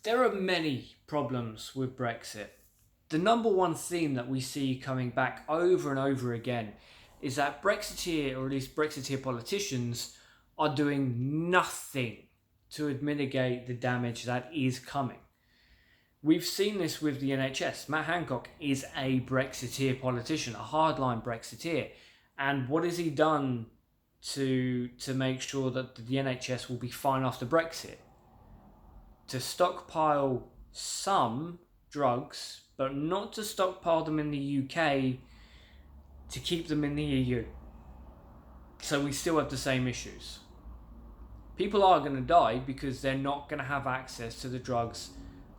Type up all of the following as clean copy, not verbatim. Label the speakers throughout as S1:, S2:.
S1: There are many problems with Brexit. The number one theme that we see coming back over and over again is that Brexiteer, or at least Brexiteer politicians, are doing nothing to mitigate the damage that is coming. We've seen this with the NHS. Matt Hancock is a Brexiteer politician, a hardline Brexiteer. And what has he done to make sure that the NHS will be fine after Brexit? To stockpile some drugs, but not to stockpile them in the UK, to keep them in the EU. So we still have the same issues. People are going to die because they're not going to have access to the drugs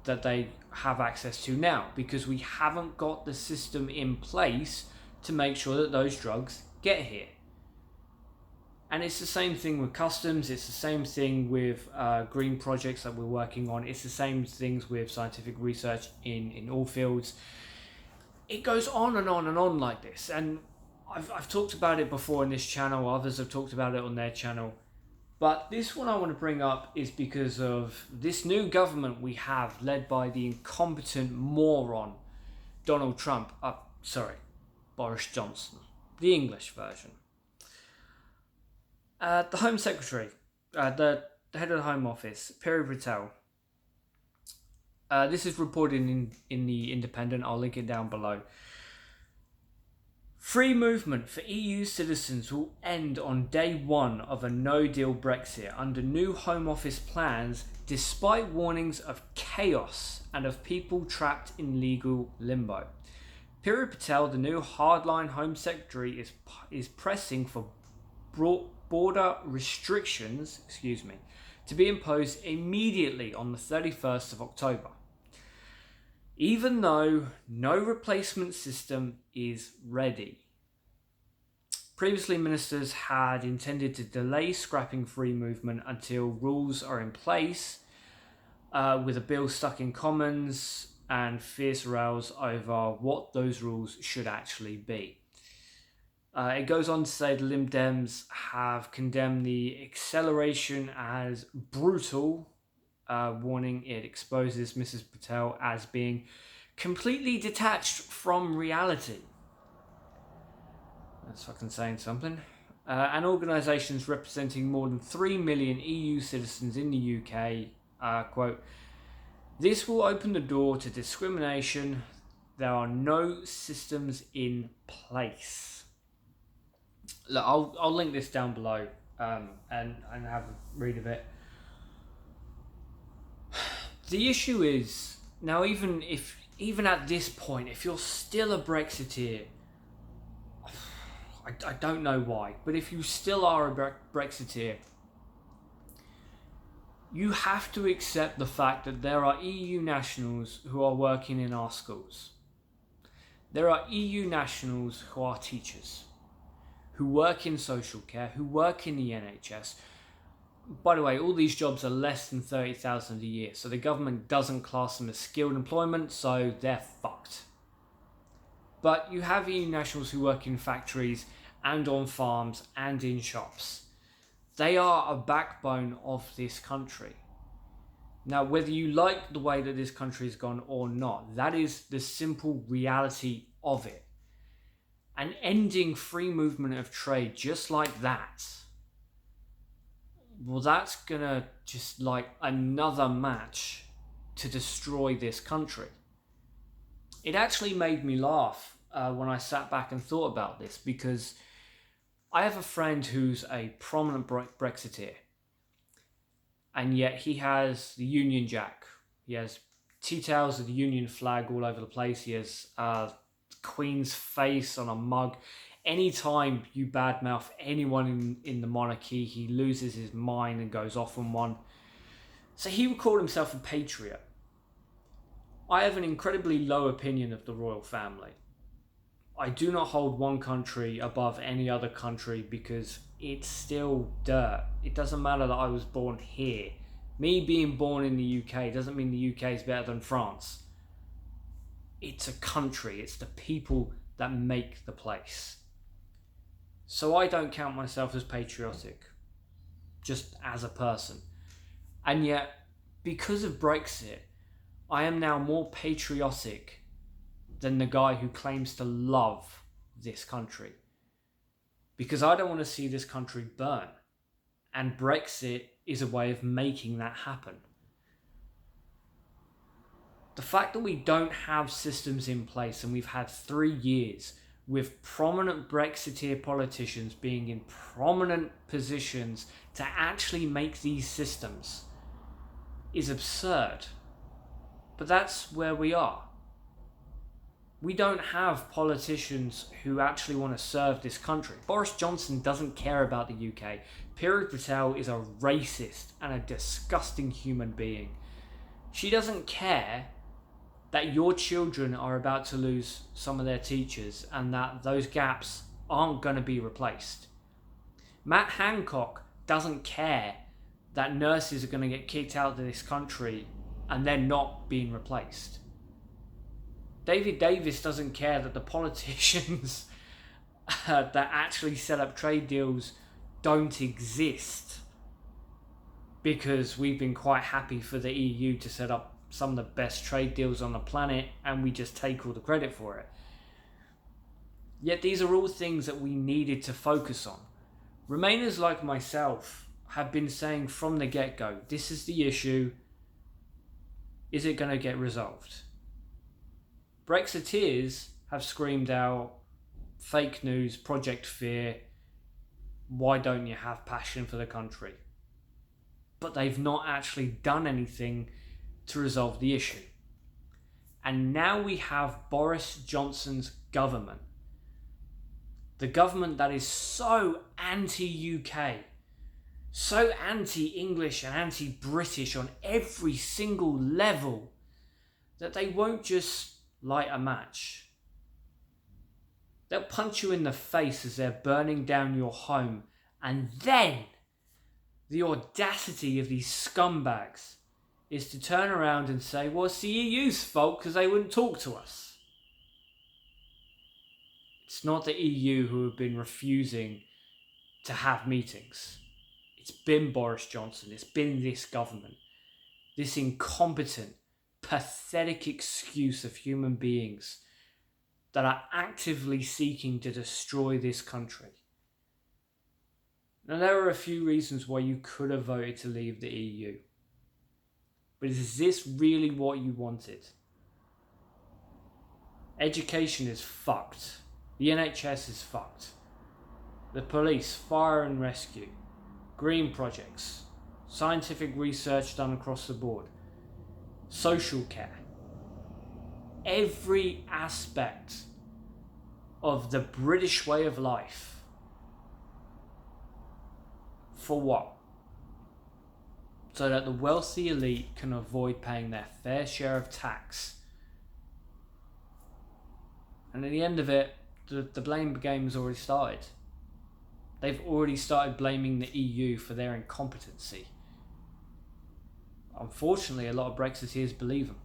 S1: that they have access to now, because we haven't got the system in place to make sure that those drugs get here. And it's the same thing with customs, it's the same thing with green projects that we're working on, it's the same things with scientific research in all fields. It goes on and on and on like this, and I've talked about it before in this channel, others have talked about it on their channel, but this one I want to bring up is because of this new government we have, led by the incompetent moron Donald Trump, Boris Johnson, the English version. The Home Secretary, the head of the Home Office, Piri Patel. This is reported in the Independent. I'll link it down below. Free movement for EU citizens will end on day one of a no-deal Brexit under new Home Office plans, despite warnings of chaos and of people trapped in legal limbo. Piri Patel, the new hardline Home Secretary, is pressing for border restrictions, to be imposed immediately on the 31st of October, even though no replacement system is ready. Previously, ministers had intended to delay scrapping free movement until rules are in place, with a bill stuck in Commons and fierce rows over what those rules should actually be. It goes on to say the Lib Dems have condemned the acceleration as brutal, warning it exposes Mrs. Patel as being completely detached from reality. That's fucking saying something. And organisations representing more than 3 million EU citizens in the UK, quote, "This will open the door to discrimination. There are no systems in place." Look, I'll link this down below and have a read of it. The issue is, now even at this point, if you're still a Brexiteer, I don't know why, but if you still are a Brexiteer, you have to accept the fact that there are EU nationals who are working in our schools. There are EU nationals who are teachers, who work in social care, who work in the NHS. By the way, all these jobs are less than 30,000 a year, so the government doesn't class them as skilled employment, so they're fucked. But you have EU nationals who work in factories and on farms and in shops. They are a backbone of this country. Now, whether you like the way that this country has gone or not, that is the simple reality of it. And ending free movement of trade just like that, well, that's gonna just like another match to destroy this country. It actually made me laugh when I sat back and thought about this, because I have a friend who's a prominent Brexiteer, and yet he has the Union Jack. He has tea towels with the Union flag all over the place. He has Queen's face on a mug. Anytime you badmouth anyone in the monarchy, he loses his mind and goes off on one. So he would call himself a patriot. I have an incredibly low opinion of the royal family. I do not hold one country above any other country because it's still dirt. It doesn't matter that I was born here. Me being born in the UK doesn't mean the UK is better than France. It's a country. It's the people that make the place. So I don't count myself as patriotic, just as a person. And yet, because of Brexit, I am now more patriotic than the guy who claims to love this country. Because I don't want to see this country burn. And Brexit is a way of making that happen. The fact that we don't have systems in place, and we've had 3 years with prominent Brexiteer politicians being in prominent positions to actually make these systems, is absurd. But that's where we are. We don't have politicians who actually want to serve this country. Boris Johnson doesn't care about the UK. Piri Patel is a racist and a disgusting human being. She doesn't care that your children are about to lose some of their teachers and that those gaps aren't going to be replaced. Matt Hancock doesn't care that nurses are going to get kicked out of this country and they're not being replaced. David Davis doesn't care that the politicians that actually set up trade deals don't exist, because we've been quite happy for the EU to set up some of the best trade deals on the planet and we just take all the credit for it. Yet these are all things that we needed to focus on. Remainers like myself have been saying from the get-go, this is the issue. Is it going to get resolved? Brexiteers have screamed out, fake news, Project Fear, why don't you have passion for the country? But they've not actually done anything to resolve the issue. And now we have Boris Johnson's government. The government that is so anti-UK, so anti-English and anti-British on every single level that they won't just light a match. They'll punch you in the face as they're burning down your home, and then the audacity of these scumbags is to turn around and say, well, it's the EU's fault because they wouldn't talk to us. It's not the EU who have been refusing to have meetings. It's been Boris Johnson. It's been this government. This incompetent, pathetic excuse of human beings that are actively seeking to destroy this country. Now, there are a few reasons why you could have voted to leave the EU. But is this really what you wanted? Education is fucked. The NHS is fucked. The police, fire and rescue, green projects, scientific research done across the board, social care. Every aspect of the British way of life. For what? So that the wealthy elite can avoid paying their fair share of tax. And at the end of it, the blame game has already started. They've already started blaming the EU for their incompetency. Unfortunately, a lot of Brexiteers believe them.